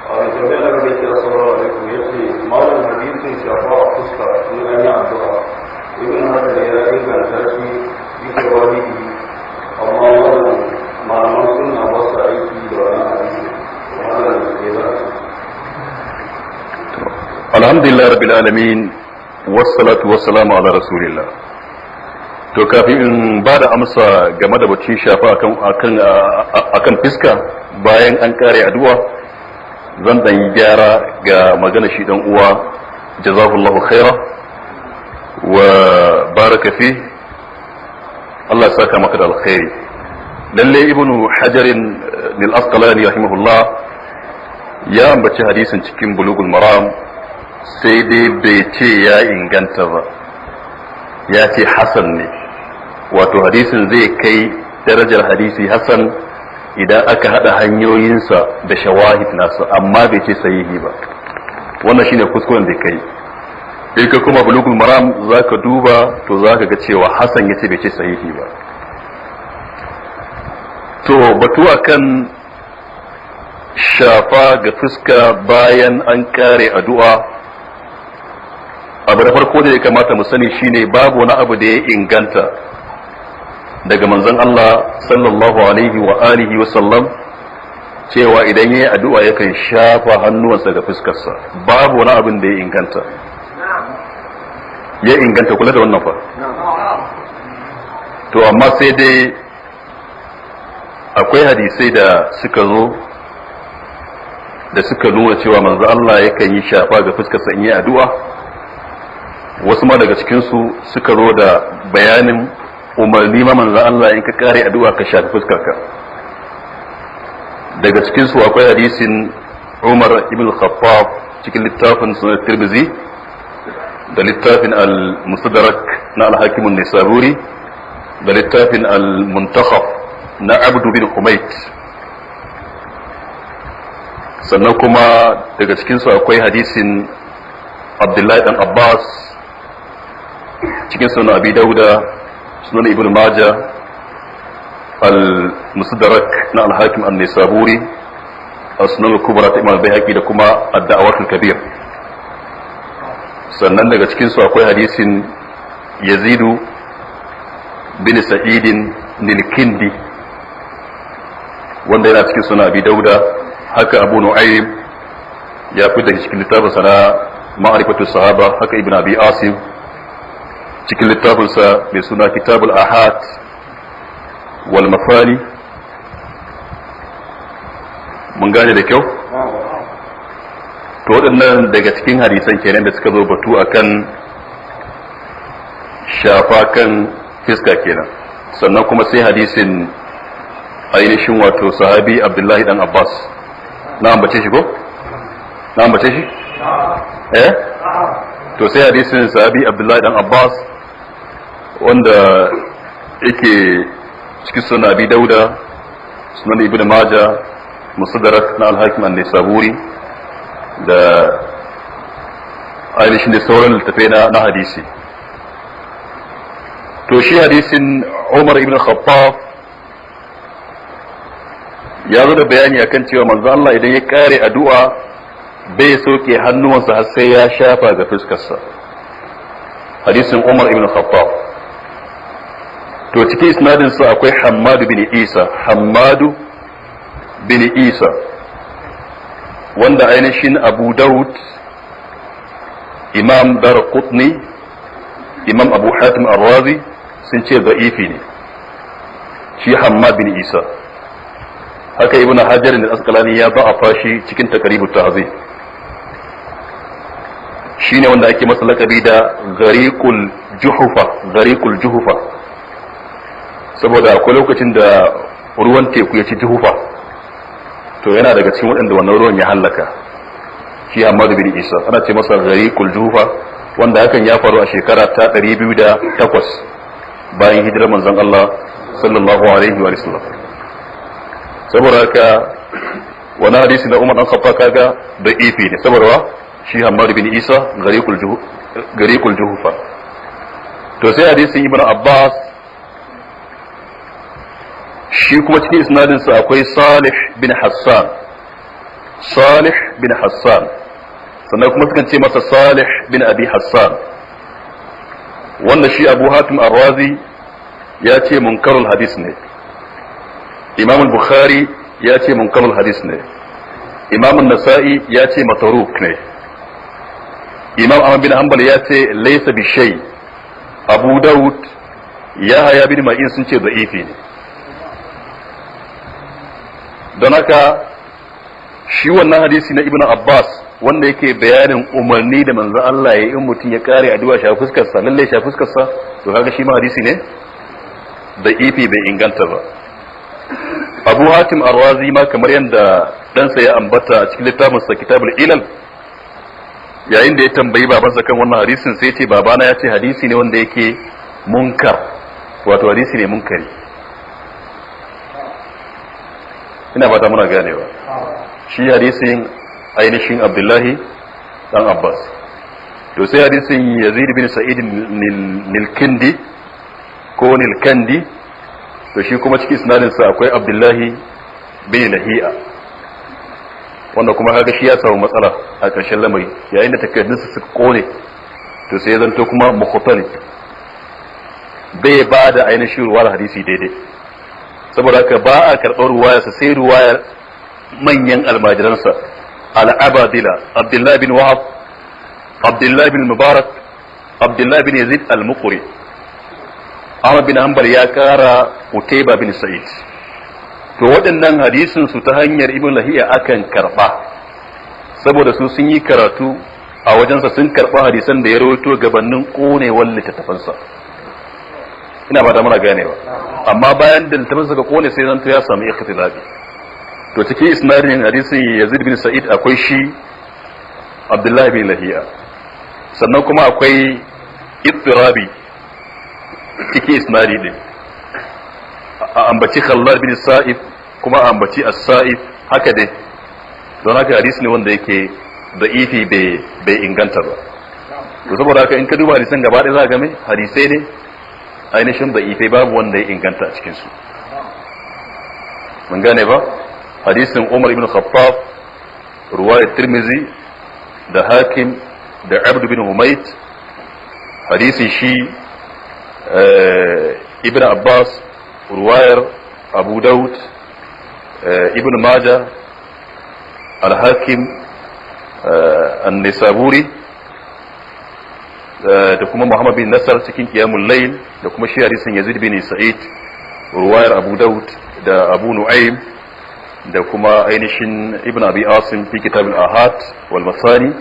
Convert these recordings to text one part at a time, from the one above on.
a jami'ar da ke kira sallallahu alaikum ya ce malam hadisin shafa a fuska in an yi addu'a ibn hajar ya inganta shi yake wahidi amma wannan malaman suna ba su aiki da wani hadisi wannan ne za su alhamdulillah rabbil alamin wassalatu wassalamu ala rasulillah. To kafin in ba da amsa game da bacin shafa akan fiska bayan an kare addu'a zan dan yi gyara ga magana shi dan uwa jazakallahu khaira wa baraka fi Allah saka maka da alkhairi. Lalle ibnu hajarin lil asqalani rahimahullah ya ambaci hadisin cikin bulugul maram sai dai bai ce ya inganta ba, ya ce hasan ne, wato hadisin zai kai darajar hadisi hasan idan aka hada hanyoyinsa da shawahid nasa, amma bai ce sahihi ba. Wannan shine kuskuren da kai. In ka kuma bulugul maram zaka duba to zaka ga cewa hasan yace bai ce sahihi ba. To batu akan shafa ga fuska bayan an kare addu'a, abu da farko da ya kamata mu sani shine babu wani abu da ya inganta daga manzon Allah sallallahu alaihi wa alihi wa sallam cewa idan yayi addu'a yakan shafa hannuwansa ga fuskarsa. Babu wani abin da ya inganta kula da wannan fa. To amma sai dai akwai hadisai da suka zo da suka nuna cewa manzon Allah yakan yi shafa ga fuskarsa in yayi addu'a. Wasu ma daga cikinsu suka zo da bayanin umarni ma manzo Allah in ka kare addu'a ka shafi fuskarka. Daga cikinsu akwai hadisin Umar ibn Khattab cikin littafin Sunan Tirmidhi da littafin Al-Mustadrak na Al-Hakim an-Nisaburi da littafin Al-Muntakhab na Abd bin Humayt. Sannan kuma daga cikinsu akwai hadisin Abdullahi dan Abbas cikin sunan Abi Dauda, sunan Ibn Majah, al-Mustadrak na al-Hakim an-Nisaburi, sunan al-Kubra ta Imam al-Baihaqi da kuma ad-Da'awat al-Kabir. Sannan daga cikin su akwai hadisin Yazid bin Sa'id al-Kindi wanda yana cikin sunan Abi Dauda, haka Abu Nu'aym ya fi daga cikin littafin sa na Ma'rifatu Sahaba, haka Ibn Abi Asim cikin littafinsa mai suna Kitabul Ahad wal Mafali. Mun gane da kyau? To waɗannan daga cikin hadisan kenan da suka zo batu akan shafa kan fiska kenan. Sannan kuma sai hadisin ainihin wato sahabi Abdullahi dan Abbas. Na ambace shi ko? Na ambace shi? To sai hadisin sahabi Abdullahi dan Abbas wanda yake cikin sunan Abi Dauda, sunan Ibn Majah, Mustadrak na Al-Hakim an-Nisaburi da ainihin da sauran littafai na hadisi. To shi hadisin Umar ibn Khattab ya zo da bayani akan cewa manzo Allah idan ya kare addu'a bai soke hannuwansa har sai ya shafa ga fuskarsa. Hadisin Umar ibn Khattab. To cikin isnadin sa akwai Hammad bin Isa wanda ainihin Abu Dawud, Imam Darqutni, Imam Abu Hatim Ar-Razi sun ce da'ifi ne shi Hammad bin Isa. Haka Ibn Hajar al-Asqalani ya da'afa shi cikin Taqribut Tahzib. Shine wanda ake masa lakabi da Ghariqul Juhufa saboda akwai lokacin da ruwan teku ya ci Juhufa, to yana daga cikin waɗanda wannan ruwan ya hallaka shi Hammad bin Isa. Ana ce masa Ghariqul Juhufa wanda hakan ya faru a shekara ta 208 bayan hijirar manzon Allah sallallahu alaihi wa sallam. Saboda haka wani hadisi na Umar dan Khattab kaga da ifi ne saboda shi Hammad bin Isa Ghariqul Juhufa. To sai hadisin Ibn Abbas shi kuma cikin isnadin sa akwai Salih bin Hassan Salih bin Hassan, sannan kuma sukan ce masa Salih bin Abi Hassan, wanda shi Abu Hatim Ar-Razi ya ce munkarul hadis ne, Imam Bukhari ya ce munkarul hadis ne, Imam Nasa'i ya ce mataruk ne, Imam Ahmad bin Hanbal ya ce laysa bi shay, Abu Dawud Yahya bin Ma'in sun ce da'ifi ne. Don haka shi wannan hadisi na Ibn Abbas wanda yake bayanin umarni da manzo Allah ya yi in mutum ya kare addu'a shafi fuskarsa, lalle shafi fuskarsa, to kaga shi ma hadisi ne da'ifi bai inganta ba. Abu Hatim Ar-Razi ma kamar yadda ɗansa ya ambata a cikin littafinsa Kitabul Ilal, yayin da ya tambayi babansa kan wannan hadisin sai ce babana ya ce hadisi ne wanda yake munkar, wato hadisi ne munkari. Ina fata muna ganewa. Shi hadisin ainihin Abdullahi dan Abbas. To sai hadisin Yazid bin Sa'id Nilkindi ko Nilkandi, to shi kuma cikin isnadin sa akwai Abdullahi bin Lahi'a, wanda kuma kaga shi ya samu matsala a ƙarshen lamari yayin da takardun su suka kone, to sai ya zanto kuma mukhtali bai ba da ainihin ruwayar hadisi daidai, saboda haka ba a karɓar ruwayarsa sai ruwayar manyan almajiransa al-abadila Abdullahi bin Wahab, Abdullahi bin Mubarak, Abdullahi bin Yazid al-Muqri. Ahmad bin Hanbal ya kara Utayba bin Sa'id. To waɗannan hadisin su ta hanyar Ibn Lahiya akan karɓa, saboda su sun yi karatu a wajensa, sun karɓa hadisan da ya rawaito gabanin konewar littattafansa. Ina ba da muna ganewa. Amma bayan da littattafansa ga kone sai zanto ya samu ikhtilafi. To cikin isnadin hadisin Yazid bin Sa'id akwai shi Abdullahi bin Lahiya, sannan kuma akwai ittirabi cikin isnadi din, a ambaci Khallad bin Sa'id kuma a ambaci As-Sa'id, haka dai. Don haka hadisi ne wanda yake da'ifi bai inganta ba. To saboda haka in ka duba hadisan gaba ɗaya za ka ga me hadisai ne ainihin da'ifai, babu wanda ya inganta a cikin su. Mun gane ba? Hadisin Umar ibn Khattab, ruwayat Tirmidhi da Hakim da Abd bin Humayt, hadisin shi Ibn Abbas, ruwayar Abu Dawud, Ibn Majah, Al-Hakim, An-Nisaburi da kuma Muhammad bin Nasar cikin Qiyamul Layl, da kuma shi hadisin Yazid bin Sa'id, ruwayar Abu Dawud da Abu Nu'aym, da kuma ainihin Ibn Abi Asim fi Kitab al-Ahad wal Masani,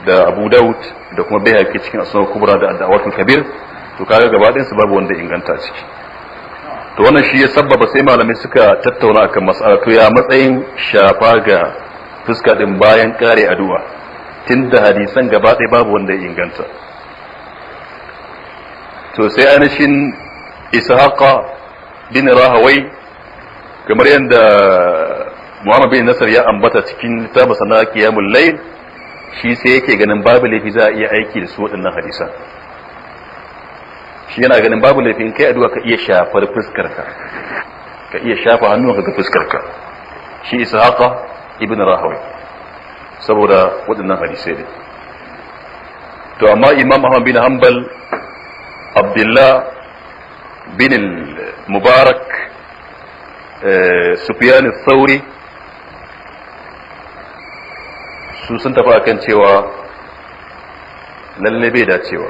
da Abu Dawud da kuma Bayhaqi cikin Asnad al-Kubra da Ad-Da'awat al-Kabir. To kaga gaba ɗayan su babu wanda inganta ciki. To wannan shi ya sabbaba sai malamai suka tattauna akan mas'ala, to ya matsayin shafa ga fuska din bayan kare addu'a, tunda hadisan gaba ɗaya babu wanda ya inganta. To sai ainihin Ishaqa bin Rahawai, kamar yadda Muhammad bin Nasar ya ambata cikin littafin na Qiyamul Layl, shi sai yake ganin babu laifi za a iya aiki da su waɗannan hadisan. Shi yana ganin babu laifin kai addu'a ka iya shafar fuskarka, ka iya shafa hannunka ga fuskarka. Shi Ishaqa ibn Rahawai, saboda waɗannan hadisai ne. To amma Imam Ahmad bin Hanbal, Abdullah bin Mubarak, Sufyan al-Thawri, su sun tafi akan cewa lalle bai dacewa.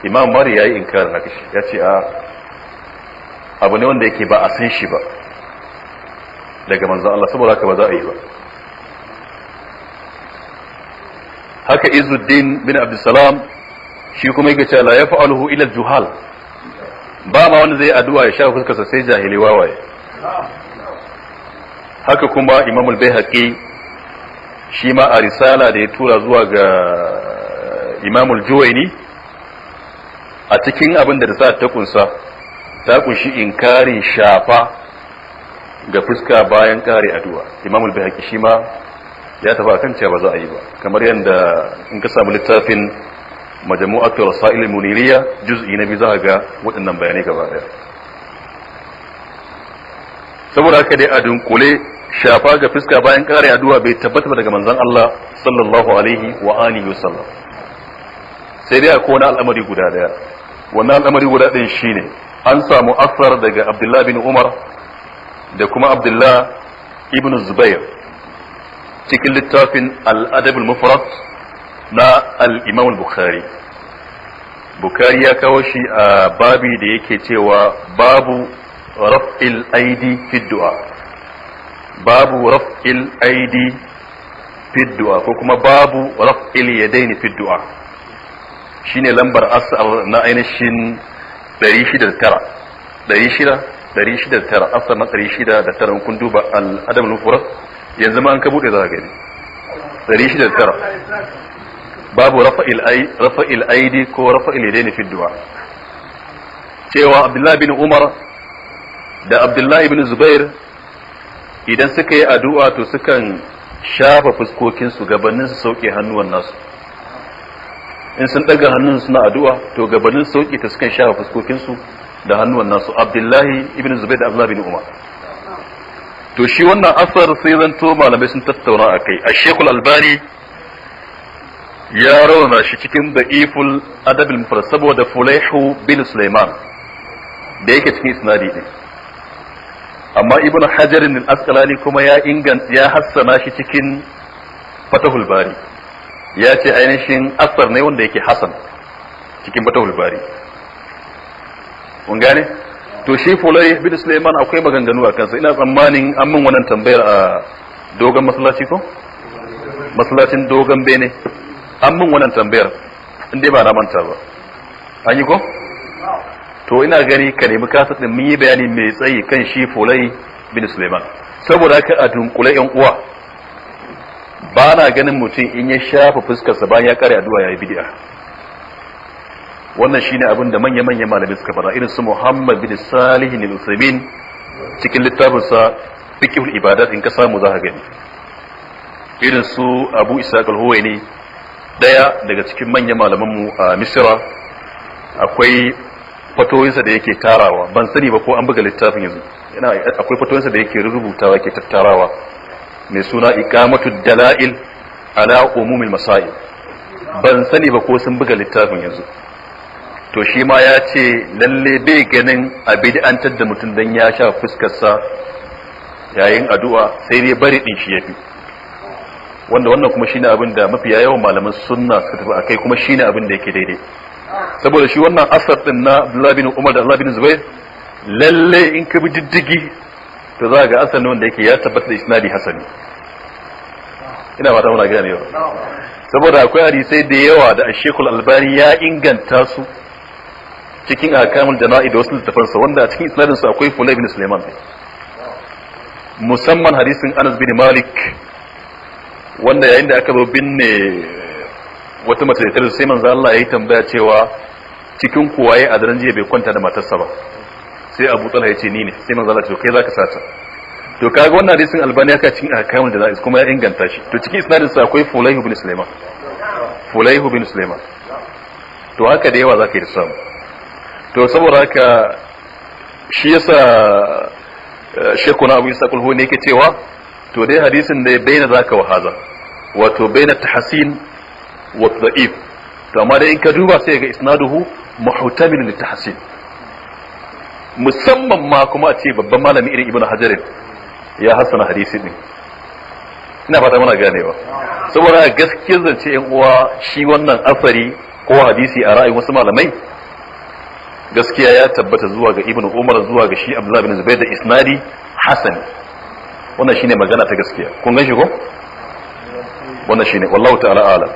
Imam Mari ya yi inkarin haka, shi ya ce abu ne wanda yake ba a san shi ba daga manzon Allah, saboda haka ba za a yi ba. Haka Izzuddin bin Abdussalam shi kuma yake cewa la yaf'aluhu ila juhal, ba ma wanda zai addu'a ya shafa fuskarsa sai jahili wawaye. Haka kuma Imam al-Baihaqi shi ma a risala da ya tura zuwa ga Imam al-Juwayni, a cikin abin da sa ta kunsa, ta kunshi inkarin shafa ga fuska bayan kare addu'a. Imam al-Baihaqi shi ma ya tafi akan cewa ba za a yi ba, kamar yadda in ka samu littafin Majmu'atu Rasail al-Muniriyya juz'i na 2 za ga waɗannan bayanai gaba daya. Saboda haka dai a dunkule shafa ga fuska bayan kare addu'a bai tabbata daga manzon Allah sallallahu alaihi wa alihi wasallam. Sai dai akwai wani al'amari guda daya, wannan al'amari guda ɗin shine an samu asar daga Abdullah bin Umar da kuma Abdullah ibn Zubair cikin littafin al-Adab al-Mufrad na al-Imam al-Bukhari. Bukhari ya kawo shi a babi da yake cewa babu raf'il aidi fi du'a, babu raf'il aidi fi du'a ko kuma babu raf'il yadaini fi du'a, shine lambar asar na ainihin 609 asar na 609 kun duba al-Adab al-Mufrad yanzu ma an ka bude za ka gani 609 babu rafa'il aidi ko rafa'il yadaini fi du'a. Cewa Abdullah bin Umar da Abdullah ibn Zubair idan suka yi addu'a to sukan shafa fuskokin su gabanin su sauke hannuwan nasu. In sun daga hannun suna addu'a to gabanin sauki ta sukan shafa fuskokin su da hannuwan nasu. Abdullahi ibn Zubair da Abdullah bin Umar. To shi wannan asar sai zanto malamai sun tattauna akai. Sheikh Al-Albani ya rawana shi cikin da'iful adab al-mufrad saboda Fulayhu bin Sulaiman da yake cikin isnadi din. Amma Ibn Hajar al-Asqalani kuma ya hassana shi cikin Fathul Bari. Ya ce ainihin asar ne wanda yake hasan cikin Fathul Bari. Kun gane? To shi Fulayh bin Sulaiman akwai maganganu a kansa. Ina tsammanin an min wannan tambayar a dogon masallaci ko? Masallacin dogon bene. An min wannan tambayar in dai ba na manta ba. An yi ko? To ina gani ka nemi kasa din mun yi bayani mai tsayi kan shi Fulayh bin Sulaiman. Saboda haka a dunkule yan uwa ba na ganin mutum in ya shafa fuskarsa bayan ya kare addu'a yayi bid'a. Wannan shine abin da manya-manyan malamai suka fara irin su Muhammad bin Salih al-Utsaimin cikin littafin sa Fiqhul Ibadat in ka samu za ka gani. Irin su Abu Ishaq al-Huwaini daya daga cikin manyan malaman mu a Misra, akwai fatoyinsa da yake tarawa, ban sani ba ko an buga littafin yanzu. Akwai fatoyinsa da yake rubutawa yake tattarawa mai suna Iqamatu Dalail ala Umumil Masail. Ban sani ba ko sun buga littafin yanzu. To shi ma ya ce lalle bai ganin a bid'antar da mutum dan ya sha fuskarsa yayin addu'a, sai dai bari din shi yafi. Wannan kuma shine abin da mafiya yawan malaman sunna suka tafi akai, kuma shine abin da yake daidai. Saboda shi wannan asar din na Abdullah bin Umar da Abdullah bin Zubair lalle in ka bi diddigi to za ga asar ne wanda yake ya tabbata da isnadi hasani. Ina fata muna gane yau. Saboda akwai hadisai da yawa da Sheikh Al-Albani ya inganta su cikin ahkamul jana'i da wasu littafansa, wanda a cikin isnadin su akwai Fulayh bin Sulaiman, musamman hadisin Anas bin Malik wanda yayin da aka zo binne wata mace da tare sai manzo Allah yayi tambaya cewa cikin kuwaye a daren jiya bai kwanta da matarsa ba, sai Abu Talha yace ni ne, sai manzo Allah ya ce kai zaka sata. To kaga wannan hadisin Albani aka cikin ahkamul jana'i kuma ya inganta shi. To cikin isnadin sa akwai Fulayh bin Sulaiman, Fulayh bin Sulaiman. To haka da yawa zaka yi da samu. To saboda haka shi yasa Sheikhuna Abu Isa Kulhu ne yake cewa to dai hadisin da baina zaka wa haza, wato baina tahsin wa da'if. To amma dai in ka duba sai ga isnaduhu muhtamil li tahsin, musamman ma kuma a ce babban malami irin Ibn Hajar ya hassana hadisi din. Ina fata muna ganewa. Saboda gaskiyar zance yan uwa shi wannan asari ko hadisi a ra'ayin wasu malamai gaskiya ya tabbata zuwa ga Ibn Umar, zuwa ga shi Abdullah bin Zubair da isnadi hasan. Wannan shine magana ta gaskiya. Kun gan shi ko? Wannan shine wallahu ta'ala a'lam.